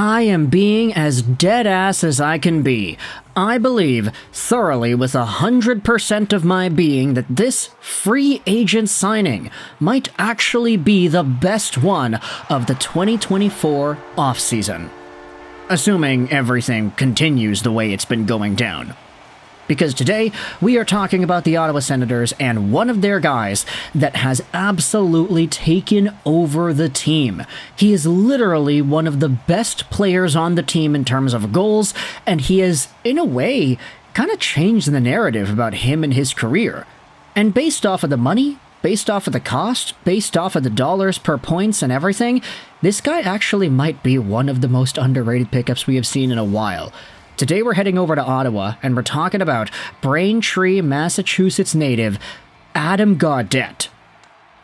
I am being as dead-ass as I can be. I believe, thoroughly with 100% of my being, that this free agent signing might actually be the best one of the 2024 offseason. Assuming everything continues the way it's been going down. Because today, we are talking about the Ottawa Senators and one of their guys that has absolutely taken over the team. He is literally one of the best players on the team in terms of goals, and he has, in a way, kind of changed the narrative about him and his career. And based off of the money, based off of the cost, based off of the dollars per points and everything, this guy actually might be one of the most underrated pickups we have seen in a while. Today we're heading over to Ottawa, and we're talking about Braintree, Massachusetts native Adam Gaudette.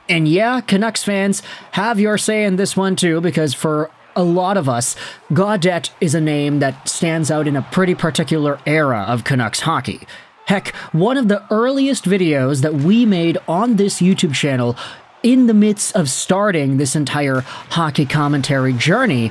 And yeah, Canucks fans, have your say in this one too, because for a lot of us, Gaudette is a name that stands out in a pretty particular era of Canucks hockey. Heck, one of the earliest videos that we made on this YouTube channel in the midst of starting this entire hockey commentary journey,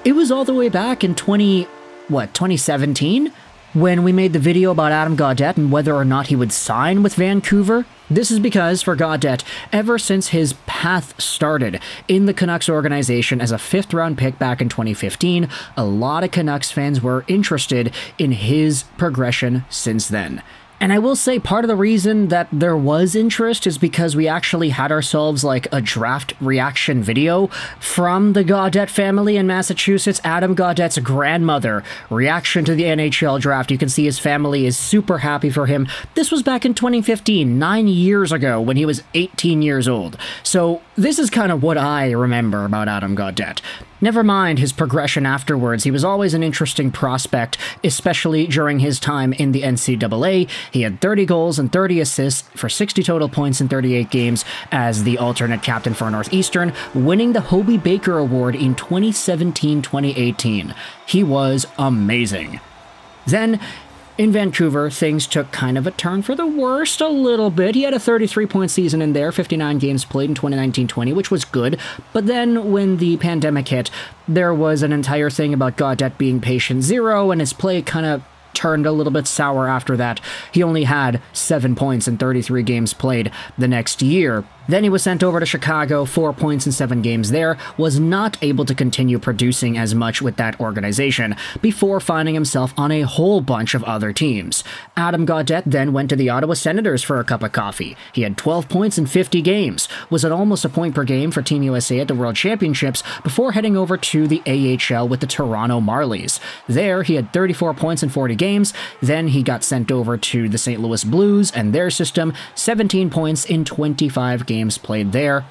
it was all the way back in 2017, when we made the video about Adam Gaudette and whether or not he would sign with Vancouver. This is because, for Gaudette, ever since his path started in the Canucks organization as a 5th-round pick back in 2015, a lot of Canucks fans were interested in his progression since then. And I will say part of the reason that there was interest is because we actually had ourselves like a draft reaction video from the Gaudette family in Massachusetts. Adam Gaudette's grandmother reaction to the NHL draft. You can see his family is super happy for him. This was back in 2015, 9 years ago, when he was 18 years old. So this is kind of what I remember about Adam Gaudette. Never mind his progression afterwards, he was always an interesting prospect, especially during his time in the NCAA. He had 30 goals and 30 assists for 60 total points in 38 games as the alternate captain for Northeastern, winning the Hobey Baker Award in 2017-2018. He was amazing. Then, in Vancouver, things took kind of a turn for the worst a little bit. He had a 33-point season in there, 59 games played in 2019-20, which was good. But then when the pandemic hit, there was an entire thing about Gaudette being patient zero, and his play kind of turned a little bit sour after that. He only had 7 points in 33 games played the next year. Then he was sent over to Chicago, 4 points in 7 games there, was not able to continue producing as much with that organization, before finding himself on a whole bunch of other teams. Adam Gaudette then went to the Ottawa Senators for a cup of coffee. He had 12 points in 50 games, was at almost a point per game for Team USA at the World Championships, before heading over to the AHL with the Toronto Marlies. There, he had 34 points in 40 games, then he got sent over to the St. Louis Blues and their system, 17 points in 25 games played there.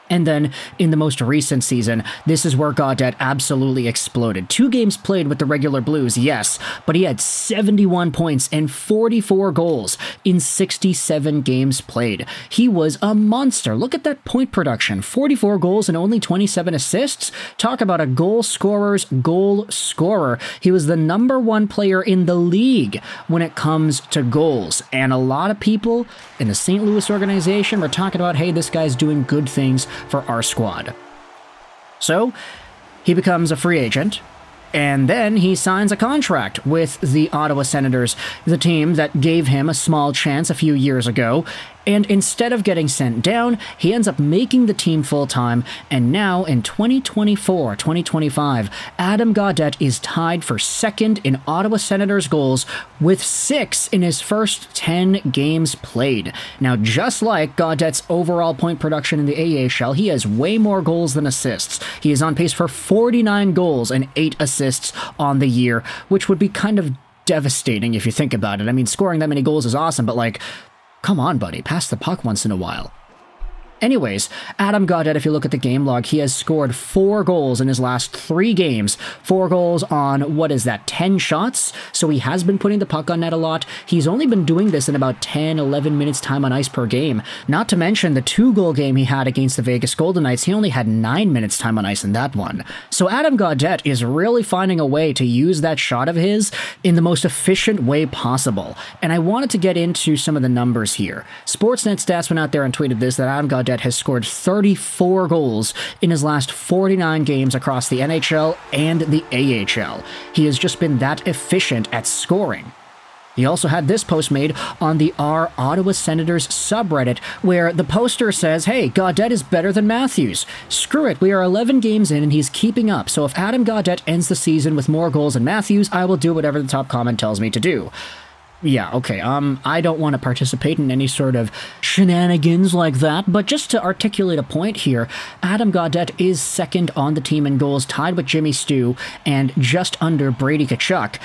And then, in the most recent season, this is where Gaudette absolutely exploded. 2 games played with the regular Blues, yes, but he had 71 points and 44 goals in 67 games played. He was a monster. Look at that point production. 44 goals and only 27 assists. Talk about a goal scorer's goal scorer. He was the #1 player in the league when it comes to goals. And a lot of people in the St. Louis organization were talking about, hey, this guy's doing good things for our squad. So, he becomes a free agent, and then he signs a contract with the Ottawa Senators, the team that gave him a small chance a few years ago. And instead of getting sent down, he ends up making the team full-time, and now in 2024-2025, Adam Gaudette is tied for 2nd in Ottawa Senators goals with 6 in his first 10 games played. Now, just like Gaudette's overall point production in the AHL, he has way more goals than assists. He is on pace for 49 goals and 8 assists on the year, which would be kind of devastating if you think about it. I mean, scoring that many goals is awesome, but like, come on, buddy, pass the puck once in a while. Anyways, Adam Gaudette, if you look at the game log, he has scored 4 goals in his last 3 games. 4 goals on, 10 shots? So he has been putting the puck on net a lot. He's only been doing this in about 10, 11 minutes time on ice per game. Not to mention the 2-goal game he had against the Vegas Golden Knights, he only had 9 minutes time on ice in that one. So Adam Gaudette is really finding a way to use that shot of his in the most efficient way possible. And I wanted to get into some of the numbers here. Sportsnet Stats went out there and tweeted this, that Adam Gaudette Gaudette has scored 34 goals in his last 49 games across the NHL and the AHL. He has just been that efficient at scoring. He also had this post made on the Ottawa Senators subreddit, where the poster says, hey, Gaudette is better than Matthews. Screw it, we are 11 games in and he's keeping up, so if Adam Gaudette ends the season with more goals than Matthews, I will do whatever the top comment tells me to do. Yeah, okay, I don't want to participate in any sort of shenanigans like that, but just to articulate a point here, Adam Gaudette is second on the team in goals, tied with Jimmy Stu and just under Brady Tkachuk.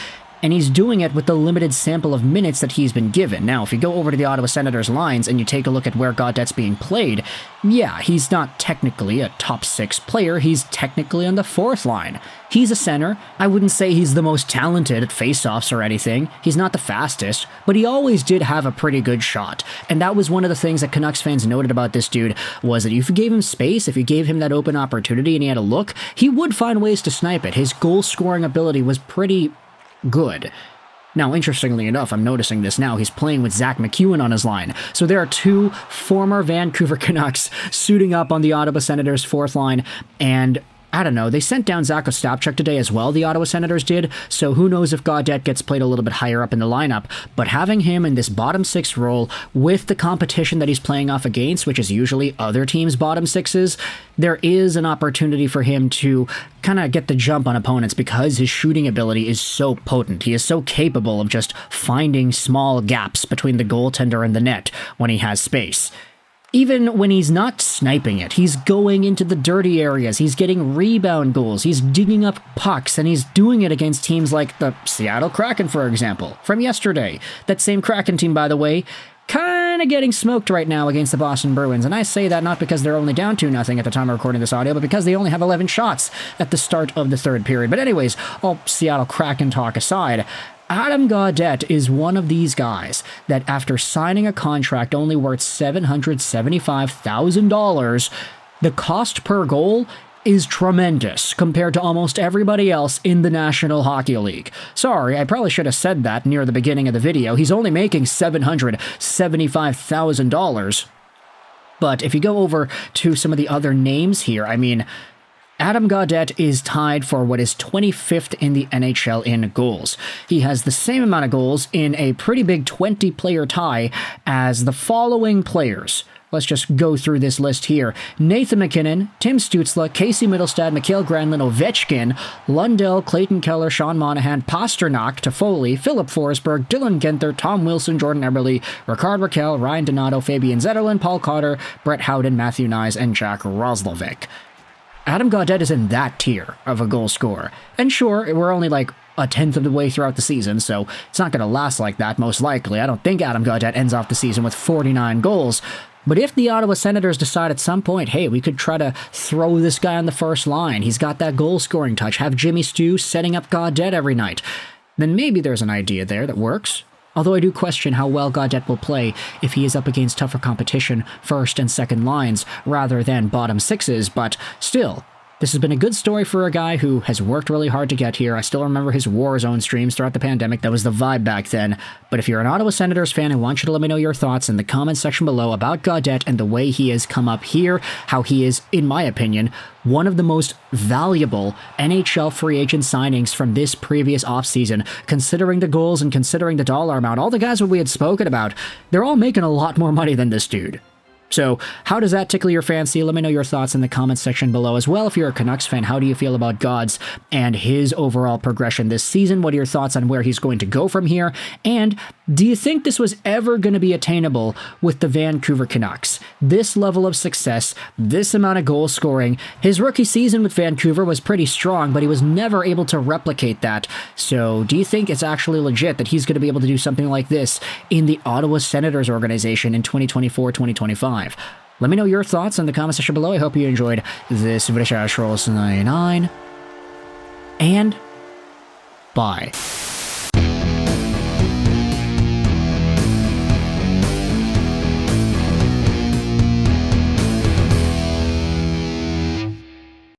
And he's doing it with the limited sample of minutes that he's been given. Now, if you go over to the Ottawa Senators lines and you take a look at where Gaudette's being played, yeah, he's not technically a top 6 player, he's technically on the 4th line. He's a center. I wouldn't say he's the most talented at face-offs or anything. He's not the fastest, but he always did have a pretty good shot. And that was one of the things that Canucks fans noted about this dude, was that if you gave him space, if you gave him that open opportunity and he had a look, he would find ways to snipe it. His goal-scoring ability was pretty good. Now, interestingly enough, I'm noticing this now, he's playing with Zack McEwen on his line. So there are 2 former Vancouver Canucks suiting up on the Ottawa Senators 4th line, and I don't know, they sent down Zach Ostapchuk today as well, the Ottawa Senators did, so who knows if Gaudette gets played a little bit higher up in the lineup, but having him in this bottom 6 role with the competition that he's playing off against, which is usually other teams' bottom 6s, there is an opportunity for him to kind of get the jump on opponents because his shooting ability is so potent. He is so capable of just finding small gaps between the goaltender and the net when he has space. Even when he's not sniping it, he's going into the dirty areas, he's getting rebound goals, he's digging up pucks, and he's doing it against teams like the Seattle Kraken, for example, from yesterday. That same Kraken team, by the way, kind of getting smoked right now against the Boston Bruins, and I say that not because they're only down 2-0 at the time of recording this audio, but because they only have 11 shots at the start of the 3rd period. But anyways, all Seattle Kraken talk aside, Adam Gaudette is one of these guys that after signing a contract only worth $775,000, the cost per goal is tremendous compared to almost everybody else in the National Hockey League. Sorry, I probably should have said that near the beginning of the video. He's only making $775,000. But if you go over to some of the other names here, I mean, Adam Gaudette is tied for what is 25th in the NHL in goals. He has the same amount of goals in a pretty big 20-player tie as the following players. Let's just go through this list here. Nathan MacKinnon, Tim Stützle, Casey Mittelstadt, Mikhail Granlund, Ovechkin, Lundell, Clayton Keller, Sean Monahan, Pasternak, Toffoli, Philip Forsberg, Dylan Genther, Tom Wilson, Jordan Eberle, Ricard Raquel, Ryan Donato, Fabian Zetterlund, Paul Cotter, Brett Howden, Matthew Nyes, and Jack Roslovic. Adam Gaudette is in that tier of a goal scorer. And sure, we're only like a 10th of the way throughout the season, so it's not going to last like that, most likely. I don't think Adam Gaudette ends off the season with 49 goals. But if the Ottawa Senators decide at some point, hey, we could try to throw this guy on the first line, he's got that goal-scoring touch, have Jimmy Stu setting up Gaudette every night, then maybe there's an idea there that works. Although I do question how well Gaudette will play if he is up against tougher competition, first and second lines, rather than bottom 6s, but still, this has been a good story for a guy who has worked really hard to get here. I still remember his Warzone streams throughout the pandemic. That was the vibe back then. But if you're an Ottawa Senators fan, I want you to let me know your thoughts in the comments section below about Gaudette and the way he has come up here, how he is, in my opinion, one of the most valuable NHL free agent signings from this previous offseason, considering the goals and considering the dollar amount. All the guys that we had spoken about, they're all making a lot more money than this dude. So, how does that tickle your fancy? Let me know your thoughts in the comments section below. As well, if you're a Canucks fan, how do you feel about Gauds and his overall progression this season? What are your thoughts on where he's going to go from here? And do you think this was ever going to be attainable with the Vancouver Canucks? This level of success, this amount of goal scoring. His rookie season with Vancouver was pretty strong, but he was never able to replicate that. So, do you think it's actually legit that he's going to be able to do something like this in the Ottawa Senators organization in 2024-2025? Let me know your thoughts in the comment section below. I hope you enjoyed this video. 99 and bye.